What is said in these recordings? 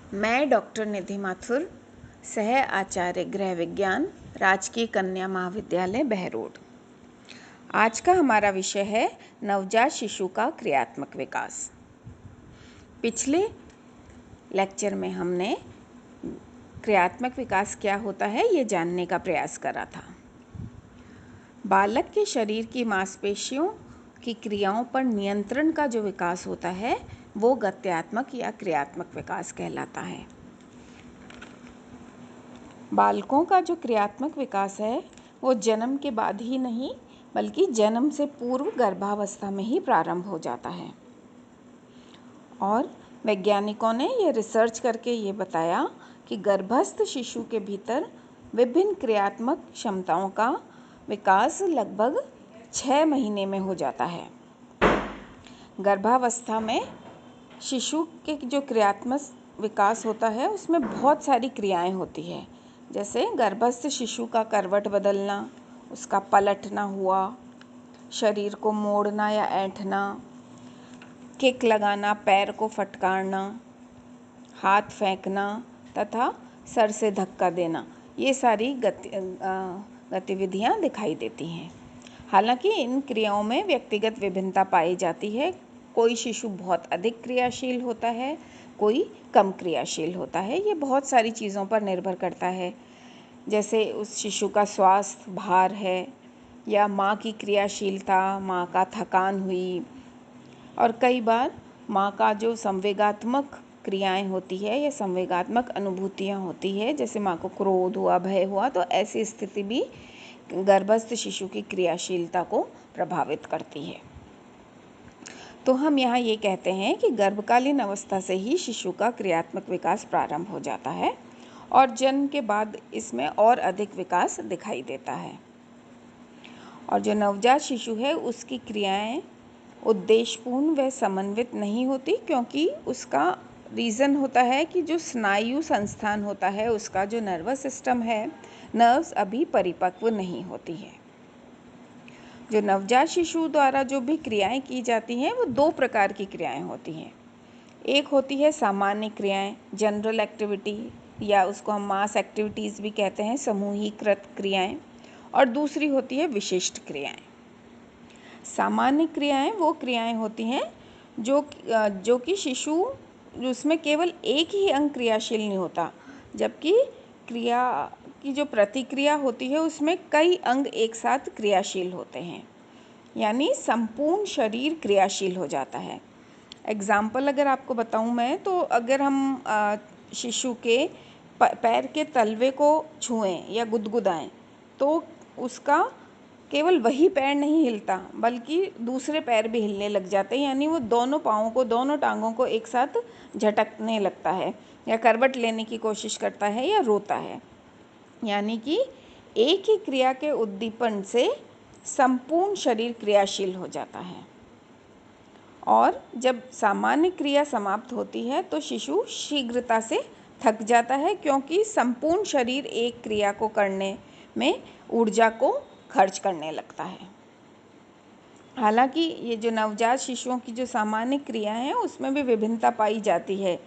मैं डॉक्टर निधि माथुर, सह आचार्य गृह विज्ञान, राजकीय कन्या महाविद्यालय बहरोड। आज का हमारा विषय है नवजात शिशु का क्रियात्मक विकास। पिछले लेक्चर में हमने क्रियात्मक विकास क्या होता है ये जानने का प्रयास करा था। बालक के शरीर की मांसपेशियों की क्रियाओं पर नियंत्रण का जो विकास होता है वो गत्यात्मक या क्रियात्मक विकास कहलाता है। बालकों का जो क्रियात्मक विकास है वो जन्म के बाद ही नहीं बल्कि जन्म से पूर्व गर्भावस्था में ही प्रारंभ हो जाता है। और वैज्ञानिकों ने ये रिसर्च करके ये बताया कि गर्भस्थ शिशु के भीतर विभिन्न क्रियात्मक क्षमताओं का विकास लगभग 6 महीने में हो जाता है। गर्भावस्था में शिशु के जो क्रियात्मक विकास होता है उसमें बहुत सारी क्रियाएं होती है, जैसे गर्भस्थ शिशु का करवट बदलना, उसका पलटना हुआ, शरीर को मोड़ना या ऐंठना, किक लगाना, पैर को फटकारना, हाथ फेंकना तथा सर से धक्का देना, ये सारी गतिविधियां दिखाई देती हैं। हालांकि इन क्रियाओं में व्यक्तिगत विभिन्नता पाई जाती है। कोई शिशु बहुत अधिक क्रियाशील होता है, कोई कम क्रियाशील होता है। ये बहुत सारी चीज़ों पर निर्भर करता है, जैसे उस शिशु का स्वास्थ्य, भार है या माँ की क्रियाशीलता, माँ का थकान हुई, और कई बार माँ का जो संवेगात्मक क्रियाएं होती है या संवेगात्मक अनुभूतियाँ होती है, जैसे माँ को क्रोध हुआ, भय हुआ, तो ऐसी स्थिति भी गर्भस्थ शिशु की क्रियाशीलता को प्रभावित करती है। तो हम यहाँ ये कहते हैं कि गर्भकालीन अवस्था से ही शिशु का क्रियात्मक विकास प्रारंभ हो जाता है और जन्म के बाद इसमें और अधिक विकास दिखाई देता है। और जो नवजात शिशु है उसकी क्रियाएं उद्देश्यपूर्ण व समन्वित नहीं होती, क्योंकि उसका रीज़न होता है कि जो स्नायु संस्थान होता है, उसका जो नर्वस सिस्टम है, नर्व्स अभी परिपक्व नहीं होती है। जो नवजात शिशु द्वारा जो भी क्रियाएं की जाती हैं वो 2 प्रकार की क्रियाएं होती हैं। एक होती है सामान्य क्रियाएं, जनरल एक्टिविटी, या उसको हम मास एक्टिविटीज़ भी कहते हैं, समूहीकृत क्रियाएं, और दूसरी होती है विशिष्ट क्रियाएं। सामान्य क्रियाएं वो क्रियाएं होती हैं जो कि शिशु उसमें केवल एक ही अंग क्रियाशील नहीं होता, जबकि क्रिया की जो प्रतिक्रिया होती है उसमें कई अंग एक साथ क्रियाशील होते हैं, यानी संपूर्ण शरीर क्रियाशील हो जाता है। एग्जाम्पल अगर आपको बताऊं मैं, तो अगर हम शिशु के पैर के तलवे को छुएं या गुदगुदाएं तो उसका केवल वही पैर नहीं हिलता बल्कि दूसरे पैर भी हिलने लग जाते हैं, यानी वो दोनों पाँवों को, दोनों टांगों को एक साथ झटकने लगता है या करवट लेने की कोशिश करता है या रोता है। यानी कि एक ही क्रिया के उद्दीपन से संपूर्ण शरीर क्रियाशील हो जाता है। और जब सामान्य क्रिया समाप्त होती है तो शिशु शीघ्रता से थक जाता है, क्योंकि संपूर्ण शरीर एक क्रिया को करने में ऊर्जा को खर्च करने लगता है। हालांकि ये जो नवजात शिशुओं की जो सामान्य क्रियाएं हैं उसमें भी विभिन्नता पाई जाती है।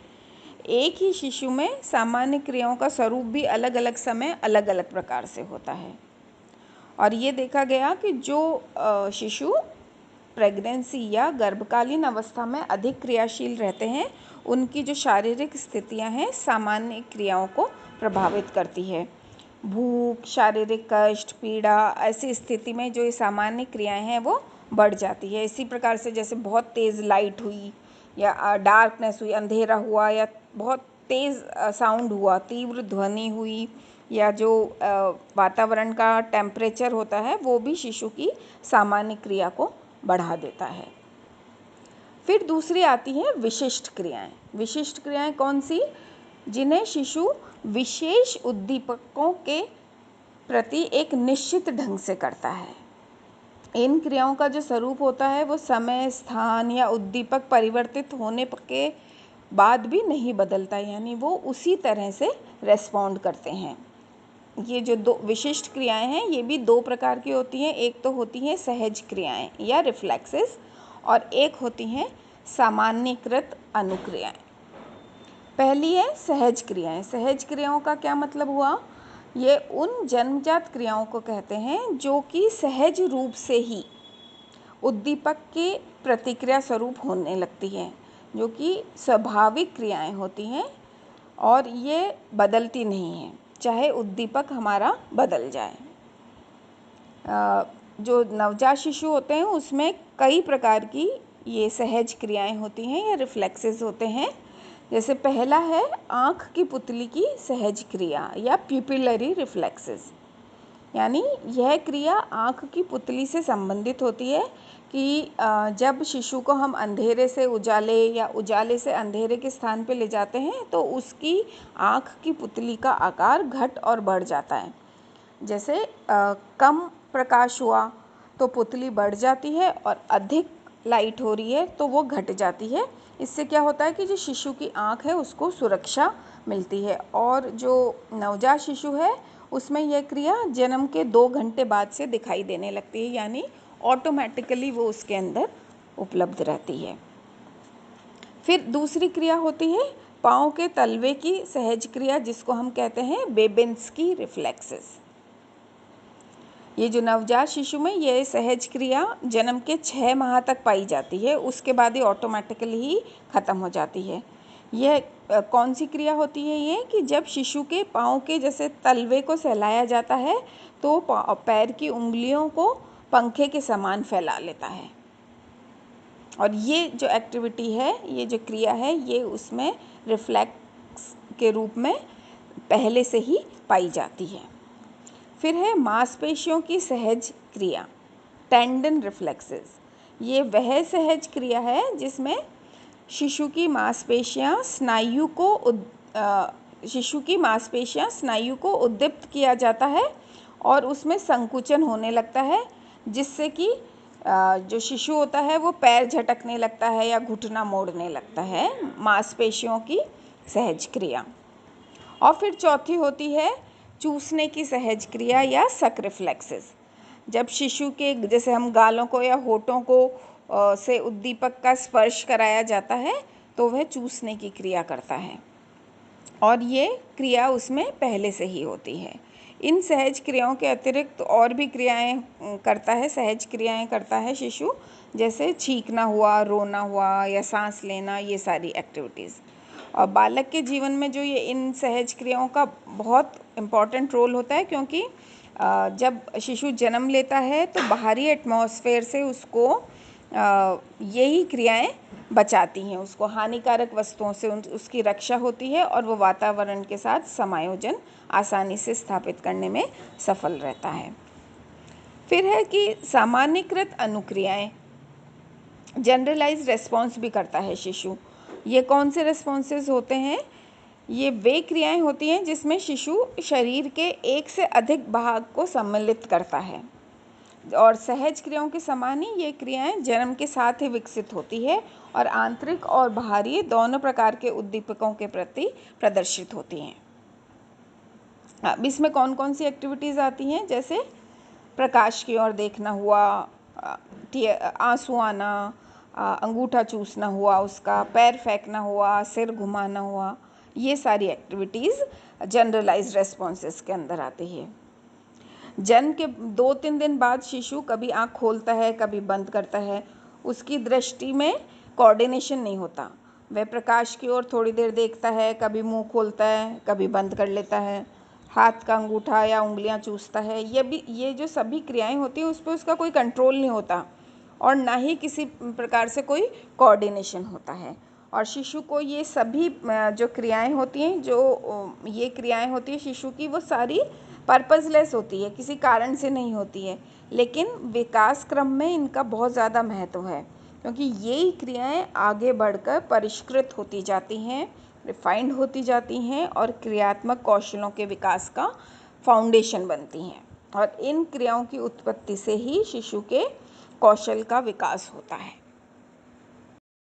एक ही शिशु में सामान्य क्रियाओं का स्वरूप भी अलग अलग समय अलग अलग प्रकार से होता है। और ये देखा गया कि जो शिशु प्रेगनेंसी या गर्भकालीन अवस्था में अधिक क्रियाशील रहते हैं उनकी जो शारीरिक स्थितियां हैं सामान्य क्रियाओं को प्रभावित करती है। भूख, शारीरिक कष्ट, पीड़ा, ऐसी स्थिति में जो ये सामान्य क्रियाएं हैं वो बढ़ जाती है। इसी प्रकार से जैसे बहुत तेज़ लाइट हुई या डार्कनेस हुई, अंधेरा हुआ, या बहुत तेज़ साउंड हुआ, तीव्र ध्वनि हुई, या जो वातावरण का टेम्परेचर होता है वो भी शिशु की सामान्य क्रिया को बढ़ा देता है। फिर दूसरी आती हैं विशिष्ट क्रियाएं। विशिष्ट क्रियाएं कौन सी? जिन्हें शिशु विशेष उद्दीपकों के प्रति एक निश्चित ढंग से करता है। इन क्रियाओं का जो स्वरूप होता है वो समय, स्थान या उद्दीपक परिवर्तित होने के बाद भी नहीं बदलता, यानी वो उसी तरह से रेस्पॉन्ड करते हैं। ये जो 2 विशिष्ट क्रियाएं हैं ये भी 2 प्रकार की होती हैं। एक तो होती हैं सहज क्रियाएं या रिफ्लेक्सेस, और एक होती हैं सामान्यीकृत अनुक्रियाएं। पहली है सहज क्रियाएं। सहज क्रियाओं का क्या मतलब हुआ? ये उन जन्मजात क्रियाओं को कहते हैं जो कि सहज रूप से ही उद्दीपक के प्रतिक्रिया स्वरूप होने लगती हैं, जो कि स्वाभाविक क्रियाएं होती हैं और ये बदलती नहीं हैं, चाहे उद्दीपक हमारा बदल जाए। जो नवजात शिशु होते हैं उसमें कई प्रकार की ये सहज क्रियाएं होती हैं या रिफ्लेक्सेस होते हैं। जैसे पहला है आँख की पुतली की सहज क्रिया या प्यूपिलरी रिफ्लेक्सेस, यानी यह क्रिया आँख की पुतली से संबंधित होती है कि जब शिशु को हम अंधेरे से उजाले या उजाले से अंधेरे के स्थान पर ले जाते हैं तो उसकी आँख की पुतली का आकार घट और बढ़ जाता है। जैसे कम प्रकाश हुआ तो पुतली बढ़ जाती है और अधिक लाइट हो रही है तो वो घट जाती है। इससे क्या होता है कि जो शिशु की आँख है उसको सुरक्षा मिलती है, और जो नवजात शिशु है उसमें यह क्रिया जन्म के 2 घंटे बाद से दिखाई देने लगती है, यानी ऑटोमेटिकली वो उसके अंदर उपलब्ध रहती है। फिर दूसरी क्रिया होती है पाँव के तलवे की सहज क्रिया, जिसको हम कहते हैं बेबिंस्की रिफ्लेक्सेस। ये जो नवजात शिशु में ये सहज क्रिया जन्म के 6 माह तक पाई जाती है, उसके बाद ये ऑटोमेटिकली ही ख़त्म हो जाती है। यह कौन सी क्रिया होती है? ये कि जब शिशु के पाँव के जैसे तलवे को सहलाया जाता है तो पैर की उंगलियों को पंखे के समान फैला लेता है, और ये जो एक्टिविटी है, ये जो क्रिया है, ये उसमें रिफ्लेक्स के रूप में पहले से ही पाई जाती है। फिर है मांसपेशियों की सहज क्रिया, टेंडन रिफ्लेक्सेस। ये वह सहज क्रिया है जिसमें शिशु की मांसपेशियां स्नायु को उद्दीप्त किया जाता है और उसमें संकुचन होने लगता है, जिससे कि जो शिशु होता है वो पैर झटकने लगता है या घुटना मोड़ने लगता है। मांसपेशियों की सहज क्रिया। और फिर चौथी होती है चूसने की सहज क्रिया या सक रिफ्लेक्सेस। जब शिशु के जैसे हम गालों को या होठों को से उद्दीपक का स्पर्श कराया जाता है तो वह चूसने की क्रिया करता है, और ये क्रिया उसमें पहले से ही होती है। इन सहज क्रियाओं के अतिरिक्त और भी क्रियाएं करता है, सहज क्रियाएं करता है शिशु, जैसे छींकना हुआ, रोना हुआ या सांस लेना, ये सारी एक्टिविटीज़। और बालक के जीवन में जो ये इन सहज क्रियाओं का बहुत इम्पॉर्टेंट रोल होता है, क्योंकि जब शिशु जन्म लेता है तो बाहरी एटमॉस्फेयर से उसको यही क्रियाएं बचाती हैं, उसको हानिकारक वस्तुओं से उसकी रक्षा होती है और वो वातावरण के साथ समायोजन आसानी से स्थापित करने में सफल रहता है। फिर है कि सामान्यकृत अनुक्रियाएं, जनरलाइज रेस्पॉन्स भी करता है शिशु। ये कौन से रेस्पॉन्सेज होते हैं? ये वे क्रियाएं होती हैं जिसमें शिशु शरीर के एक से अधिक भाग को सम्मिलित करता है, और सहज क्रियाओं के समान ही ये क्रियाएं जन्म के साथ ही विकसित होती है और आंतरिक और बाहरी दोनों प्रकार के उद्दीपकों के प्रति प्रदर्शित होती हैं। अब इसमें कौन कौन सी एक्टिविटीज़ आती हैं? जैसे प्रकाश की ओर देखना हुआ, आंसू आना, अंगूठा चूसना हुआ उसका, पैर फेंकना हुआ, सिर घुमाना हुआ, ये सारी एक्टिविटीज़ जनरलाइज्ड रेस्पॉन्सेस के अंदर आती है। जन्म के 2-3 दिन बाद शिशु कभी आँख खोलता है, कभी बंद करता है। उसकी दृष्टि में कोऑर्डिनेशन नहीं होता। वह प्रकाश की ओर थोड़ी देर देखता है, कभी मुंह खोलता है, कभी बंद कर लेता है, हाथ का अंगूठा या उंगलियां चूसता है। ये जो सभी क्रियाएं होती हैं उस पर उसका कोई कंट्रोल नहीं होता और ना ही किसी प्रकार से कोई कोऑर्डिनेशन होता है। और शिशु को ये सभी जो क्रियाएं होती हैं, जो ये क्रियाएं होती है शिशु की, वो सारी पर्पसलेस होती है, किसी कारण से नहीं होती है, लेकिन विकास क्रम में इनका बहुत ज़्यादा महत्व है, क्योंकि यही क्रियाएं आगे बढ़कर परिष्कृत होती जाती हैं, रिफाइंड होती जाती हैं और क्रियात्मक कौशलों के विकास का फाउंडेशन बनती हैं। और इन क्रियाओं की उत्पत्ति से ही शिशु के कौशल का विकास होता है।